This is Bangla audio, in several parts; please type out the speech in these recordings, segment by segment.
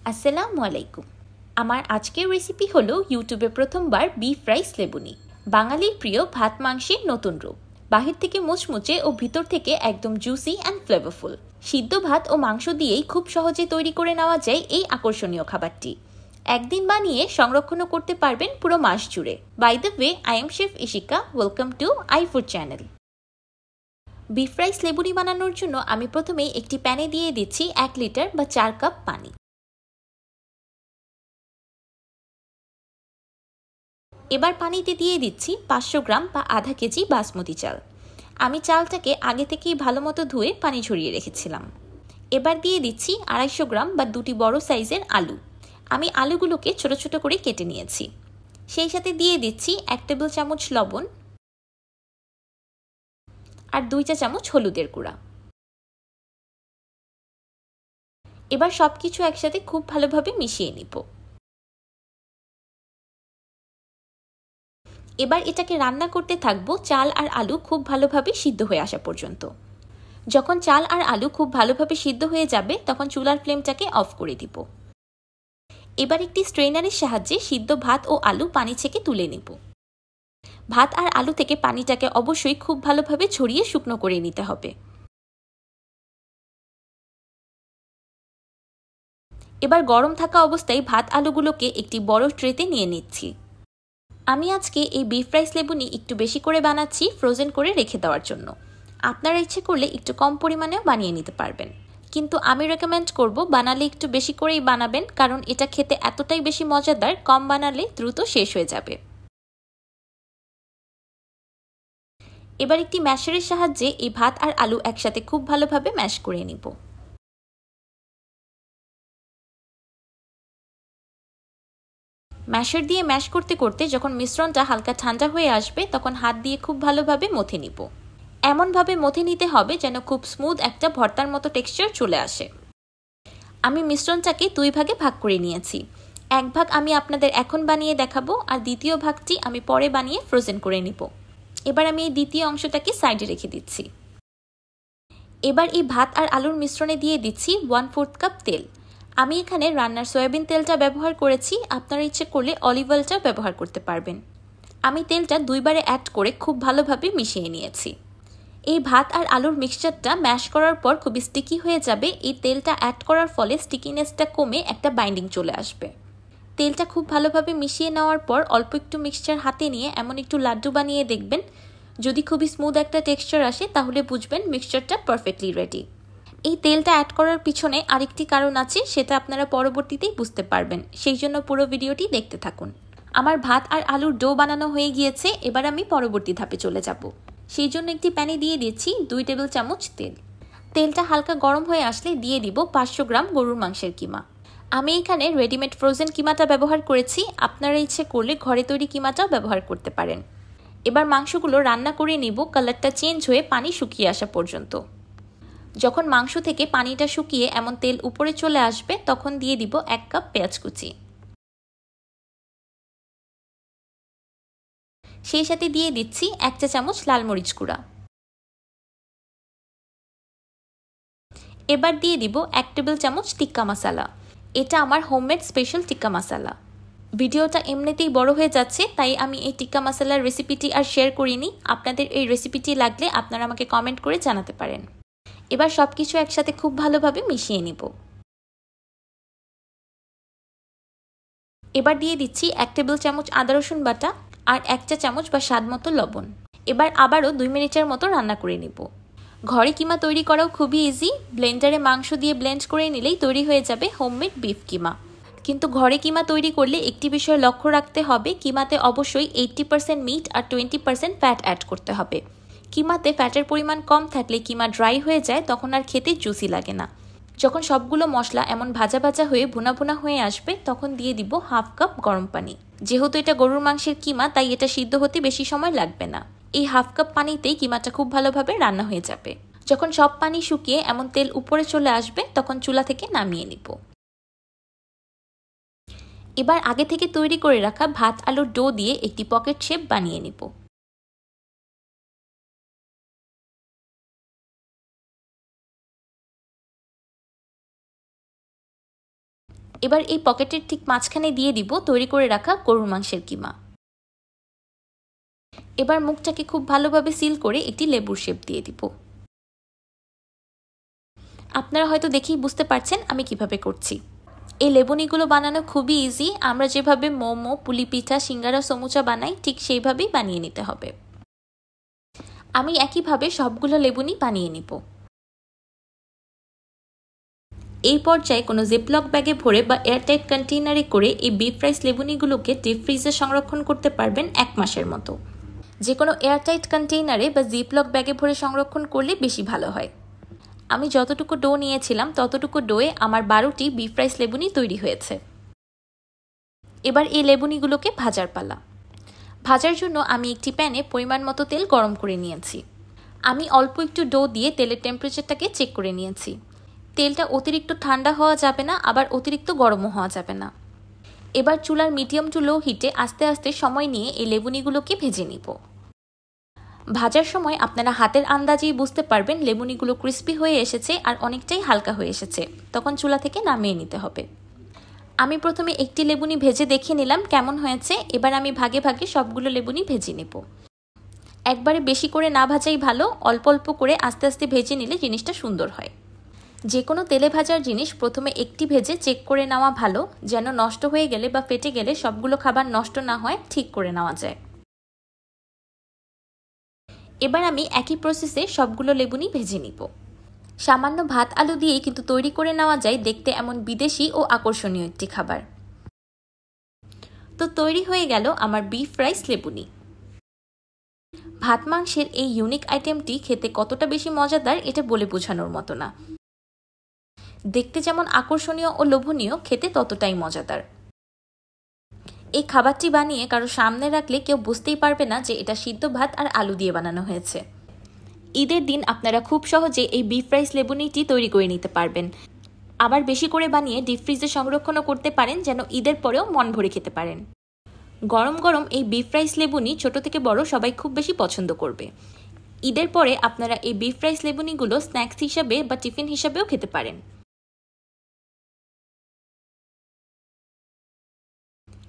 আসসালামু আলাইকুম। আমার আজকের রেসিপি হলো ইউটিউবে প্রথমবার বিফ রাইস লেবুনি, বাঙালির প্রিয় ভাত মাংসের নতুন রূপ। বাহির থেকে মুচমুচে ও ভিতর থেকে একদম জুসি অ্যান্ড ফ্লেভারফুল। সিদ্ধ ভাত ও মাংস দিয়েই খুব সহজে তৈরি করে নেওয়া যায় এই আকর্ষণীয় খাবারটি। একদিন বানিয়ে সংরক্ষণও করতে পারবেন পুরো মাস জুড়ে। By the way, I am chef Ishika. Welcome to iFood channel. Beef rice লেবুনি বানানোর জন্য আমি প্রথমেই একটি প্যানে দিয়ে দিচ্ছি 1 লিটার বা 4 কাপ পানি। এবার পানিতে দিয়ে দিচ্ছি 500 গ্রাম বা আধা কেজি বাসমতি চাল। আমি চালটাকে আগে থেকেই ভালো মতো ধুয়ে পানি ঝরিয়ে রেখেছিলাম। এবার দিয়ে দিচ্ছি 250 গ্রাম বা দুটি বড় সাইজের আলু। আমি আলুগুলোকে ছোট ছোট করে কেটে নিয়েছি। সেই সাথে দিয়ে দিচ্ছি 1 টেবিল চামচ লবণ আর 2 চা চামচ হলুদের গুঁড়া। এবার সবকিছু একসাথে খুব ভালোভাবে মিশিয়ে নিব। এবার এটাকে রান্না করতে থাকবো চাল আর আলু খুব ভালোভাবে সিদ্ধ হয়ে আসা পর্যন্ত। যখন চাল আর আলু খুব ভালোভাবে সিদ্ধ হয়ে যাবে তখন চুলার ফ্লেমটাকে অফ করে দিব। এবার একটি স্ট্রেনারের সাহায্যে সিদ্ধ ভাত ও আলু পানি ছেঁকে তুলে নেব। ভাত আর আলু থেকে পানিটাকে অবশ্যই খুব ভালোভাবে ছড়িয়ে শুকনো করে নিতে হবে। এবার গরম থাকা অবস্থায় ভাত আলুগুলোকে একটি বড় ট্রেতে নিয়ে নিচ্ছি। আমি আজকে এই বিফ রাইস লেবুনি একটু বেশি করে বানাচ্ছি ফ্রোজেন করে রেখে দেওয়ার জন্য। আপনারা ইচ্ছে করলে একটু কম পরিমাণেও বানিয়ে নিতে পারবেন, কিন্তু আমি রেকমেন্ড করব বানালে একটু বেশি করেই বানাবেন, কারণ এটা খেতে এতটাই বেশি মজাদার, কম বানালে দ্রুত শেষ হয়ে যাবে। এবার একটি ম্যাশারের সাহায্যে এই ভাত আর আলু একসাথে খুব ভালোভাবে ম্যাশ করে নিব। ম্যাশার দিয়ে ম্যাশ করতে করতে যখন মিশ্রণটা হালকা ঠান্ডা হয়ে আসবে তখন হাত দিয়ে খুব ভালোভাবে মথে নিব। এমনভাবে মথে নিতে হবে যেন খুব স্মুথ একটা ভর্তার মতো টেক্সচার চলে আসে। আমি মিশ্রণটাকে 2 ভাগে ভাগ করে নিয়েছি। এক ভাগ আমি আপনাদের এখন বানিয়ে দেখাবো আর দ্বিতীয় ভাগটি আমি পরে বানিয়ে ফ্রোজেন করে নিব। এবার আমি এই দ্বিতীয় অংশটাকে সাইডে রেখে দিচ্ছি। এবার এই ভাত আর আলুর মিশ্রণে দিয়ে দিচ্ছি 1/4 কাপ তেল। আমি এখানে রান্নার সয়াবিন তেলটা ব্যবহার করেছি, আপনারা ইচ্ছে করলে অলিভ অয়েলটাও ব্যবহার করতে পারবেন। আমি তেলটা 2 বারে অ্যাড করে খুব ভালোভাবে মিশিয়ে নিয়েছি। এই ভাত আর আলুর মিক্সচারটা ম্যাশ করার পর খুবই স্টিকি হয়ে যাবে। এই তেলটা অ্যাড করার ফলে স্টিকিনেসটা কমে একটা বাইন্ডিং চলে আসবে। তেলটা খুব ভালোভাবে মিশিয়ে নেওয়ার পর অল্প একটু মিক্সচার হাতে নিয়ে এমন একটু লাড্ডু বানিয়ে দেখবেন। যদি খুবই স্মুথ একটা টেক্সচার আসে তাহলে বুঝবেন মিক্সচারটা পারফেক্টলি রেডি। এই তেলটা অ্যাড করার পিছনে আরেকটি কারণ আছে, সেটা আপনারা পরবর্তীতেই বুঝতে পারবেন, সেই জন্য পুরো ভিডিওটি দেখতে থাকুন। আমার ভাত আর আলুর ডো বানানো হয়ে গিয়েছে। এবার আমি পরবর্তী ধাপে চলে যাব। সেই জন্য একটি প্যানে দিয়ে দিচ্ছি 2 টেবিল চামচ তেল। তেলটা হালকা গরম হয়ে আসলে দিয়ে দিব 500 গ্রাম গরুর মাংসের কিমা। আমি এখানে রেডিমেড ফ্রোজেন কিমাটা ব্যবহার করেছি, আপনারা ইচ্ছে করলে ঘরে তৈরি কিমাটাও ব্যবহার করতে পারেন। এবার মাংসগুলো রান্না করে নিব কালারটা চেঞ্জ হয়ে পানি শুকিয়ে আসা পর্যন্ত। যখন মাংস থেকে পানিটা শুকিয়ে এমন তেল উপরে চলে আসবে তখন দিয়ে দিব 1 কাপ পেঁয়াজ কুচি। সেই সাথে দিয়ে দিচ্ছি 1 চা চামচ লাল মরিচ গুঁড়া। এবার দিয়ে দিব 1 টেবিল চামচ টিক্কা মশলা। এটা আমার হোমমেড স্পেশাল টিক্কা মশলা। ভিডিওটা এমনিতেই বড় হয়ে যাচ্ছে, তাই আমি এই টিক্কা মশলার রেসিপিটি আর শেয়ার করিনি। আপনাদের এই রেসিপিটি লাগলে আপনারা আমাকে কমেন্ট করে জানাতে পারেন। এবার সবকিছু একসাথে খুব ভালোভাবে মিশিয়ে নিব। এবার দিয়ে দিচ্ছি 1 টেবিল চামচ আদা রসুন বাটা আর 1 চা চামচ বা স্বাদ মতো লবণ। এবার আবারও 2 মিনিটের মতো রান্না করে নিব। ঘরে কিমা তৈরি করাও খুবই ইজি। ব্লেন্ডারে মাংস দিয়ে ব্লেন্ড করে নিলেই তৈরি হয়ে যাবে হোমমেড বিফ কিমা। কিন্তু ঘরে কিমা তৈরি করলে একটি বিষয় লক্ষ্য রাখতে হবে, কিমাতে অবশ্যই 80% মিট আর 20% ফ্যাট অ্যাড করতে হবে। কিমাতে ফ্যাটের পরিমাণ কম থাকলে কিমা ড্রাই হয়ে যায়, তখন আর খেতে জুসি লাগে না। যখন সবগুলো মশলা এমন ভাজা ভাজা হয়ে ভুনা ভুনা হয়ে আসবে তখন দিয়ে দিব 1/2 কাপ গরম পানি। যেহেতু এটা গরুর মাংসের কিমা তাই এটা সিদ্ধ হতে বেশি সময় লাগবে না। এই 1/2 কাপ পানিতেই কিমাটা খুব ভালোভাবে রান্না হয়ে যাবে। যখন সব পানি শুকিয়ে এমন তেল উপরে চলে আসবে তখন চুলা থেকে নামিয়ে নিব। এবার আগে থেকে তৈরি করে রাখা ভাত আলুর ডো দিয়ে একটি পকেট শেপ বানিয়ে নিব। এবার এই পকেটের ঠিক মাঝখানে দিয়ে দিব তৈরি করে রাখা গরুর মাংসের কিমা। এবার মুখটাকে খুব ভালোভাবে সিল করে একটি লেবুর শেপ দিয়ে দিব। আপনারা হয়তো দেখেই বুঝতে পারছেন আমি কিভাবে করছি। এই লেবুনিগুলো বানানো খুবই ইজি। আমরা যেভাবে মোমো, পুলি পিঠা, সিঙ্গারা, সমুচা বানাই ঠিক সেইভাবেই বানিয়ে নিতে হবে। আমি একইভাবে সবগুলো লেবুনি বানিয়ে নিব। এই পর্যায়ে কোনো জিপলক ব্যাগে ভরে বা এয়ারটাইট কন্টেইনারে করে এই বিফ রাইস লেবুনিগুলোকে ডিপ ফ্রিজে সংরক্ষণ করতে পারবেন 1 মাসের মতো। যে কোনো এয়ারটাইট কন্টেইনারে বা জিপলক ব্যাগে ভরে সংরক্ষণ করলে বেশি ভালো হয়। আমি যতটুকু ডো নিয়েছিলাম ততটুকু ডোয়ে আমার 12টি বিফ রাইস লেবুনি তৈরি হয়েছে। এবার এই লেবুনিগুলোকে ভাজার পালা। ভাজার জন্য আমি একটি প্যানে পরিমাণ মতো তেল গরম করে নিয়েছি। আমি অল্প একটু ডো দিয়ে তেলের টেম্পারেচারটাকে চেক করে নিয়েছি। তেলটা অতিরিক্ত ঠান্ডা হওয়া যাবে না, আবার অতিরিক্ত গরমও হওয়া যাবে না। এবার চুলার মিডিয়াম টু লো হিটে আস্তে আস্তে সময় নিয়ে এই লেবুনিগুলোকে ভেজে নিব। ভাজার সময় আপনারা হাতের আন্দাজেই বুঝতে পারবেন লেবুনিগুলো ক্রিস্পি হয়ে এসেছে আর অনেকটাই হালকা হয়ে এসেছে, তখন চুলা থেকে নামিয়ে নিতে হবে। আমি প্রথমে একটি লেবুনি ভেজে দেখে নিলাম কেমন হয়েছে। এবার আমি ভাগে ভাগে সবগুলো লেবুনি ভেজে নেব। একবারে বেশি করে না ভাজাই ভালো, অল্প অল্প করে আস্তে আস্তে ভেজে নিলে জিনিসটা সুন্দর হয়। যে কোনো তেলে ভাজার জিনিস প্রথমে একটি ভেজে চেক করে নেওয়া ভালো, যেন নষ্ট হয়ে গেলে বা ফেটে গেলে সবগুলো খাবার নষ্ট না হয়, ঠিক করে নেওয়া যায়। এবার আমি একই প্রসেসে সবগুলো লেবুনি ভেজে নিব। সামান্য ভাত আলু দিয়ে কিন্তু তৈরি করে নেওয়া যায় দেখতে এমন বিদেশি ও আকর্ষণীয় একটি খাবার। তো তৈরি হয়ে গেল আমার বিফ রাইস লেবুনি। ভাত মাংসের এই ইউনিক আইটেমটি খেতে কতটা বেশি মজাদার এটা বলে বোঝানোর মতো না। দেখতে যেমন আকর্ষণীয় ও লোভনীয়, খেতে ততটাই মজাদার। এই খাবারটি বানিয়ে কারো সামনে রাখলে কেউ বুঝতেই পারবে না যে এটা সিদ্ধ ভাত আর আলু দিয়ে বানানো হয়েছে। ঈদের দিন আপনারা খুব সহজে এই বিফ রাইস লেবুনিটি তৈরি করে নিতে পারবেন। আবার বেশি করে বানিয়ে ডিপ ফ্রিজে সংরক্ষণও করতে পারেন, যেন ঈদের পরেও মন ভরে খেতে পারেন। গরম গরম এই বিফ রাইস লেবুনি ছোট থেকে বড় সবাই খুব বেশি পছন্দ করবে। ঈদের পরে আপনারা এই বিফ রাইস লেবুনিগুলো স্ন্যাক্স হিসাবে বা টিফিন হিসাবেও খেতে পারেন।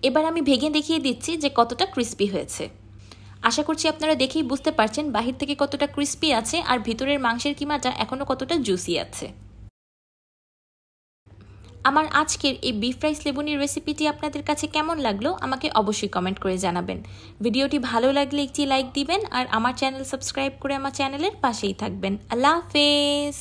এবার আমি ভেঙে দেখিয়ে দিচ্ছি যে কতটা ক্রিস্পি হয়েছে। আশা করছি আপনারা দেখেই বুঝতে পারছেন বাহির থেকে কতটা ক্রিস্পি আছে আর ভিতরের মাংসের কিমাটা এখনো কতটা জুসি আছে। আমার আজকের এই বিফ রাইস লেবুনির রেসিপিটি আপনাদের কাছে কেমন লাগলো আমাকে অবশ্যই কমেন্ট করে জানাবেন। ভিডিওটি ভালো লাগলে একটি লাইক দিবেন আর আমার চ্যানেল সাবস্ক্রাইব করে আমার চ্যানেলের পাশেই থাকবেন। আল্লাহ হাফেজ।